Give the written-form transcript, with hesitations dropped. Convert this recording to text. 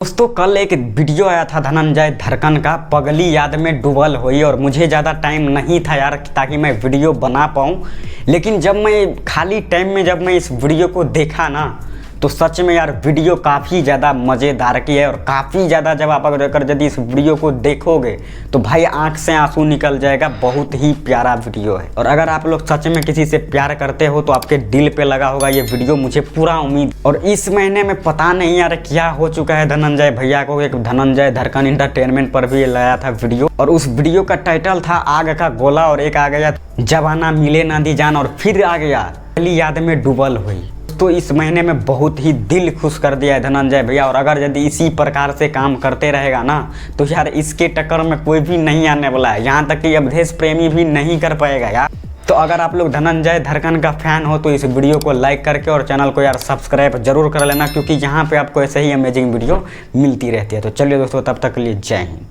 दोस्तों कल एक वीडियो आया था धनंजय धड़कन का, पगली याद में डूबल हुई। और मुझे ज़्यादा टाइम नहीं था यार ताकि मैं वीडियो बना पाऊँ, लेकिन जब मैं खाली टाइम में जब मैं इस वीडियो को देखा ना तो सच में यार वीडियो काफ़ी ज़्यादा मज़ेदार की है। और काफ़ी ज़्यादा जब आप अगर यदि इस वीडियो को देखोगे तो भाई आंख से आंसू निकल जाएगा। बहुत ही प्यारा वीडियो है। और अगर आप लोग सच में किसी से प्यार करते हो तो आपके दिल पे लगा होगा ये वीडियो, मुझे पूरा उम्मीद। और इस महीने में पता नहीं यार क्या हो चुका है धनंजय भैया को, एक धनंजय धड़कन इंटरटेनमेंट पर भी लाया था वीडियो, और उस वीडियो का टाइटल था आग का गोला, और एक आ गया जवाना मिले ना दी जान, और फिर आ गया पगली याद में डूबल हुई। तो इस महीने में बहुत ही दिल खुश कर दिया है धनंजय भैया। और अगर यदि इसी प्रकार से काम करते रहेगा ना तो यार इसके टक्कर में कोई भी नहीं आने वाला है, यहाँ तक कि अवधेश प्रेमी भी नहीं कर पाएगा यार। तो अगर आप लोग धनंजय धड़कन का फैन हो तो इस वीडियो को लाइक करके और चैनल को यार सब्सक्राइब जरूर कर लेना, क्योंकि यहाँ पे आपको ऐसे ही अमेजिंग वीडियो मिलती रहती है। तो चलिए दोस्तों, तब तक के लिए जय हिंद।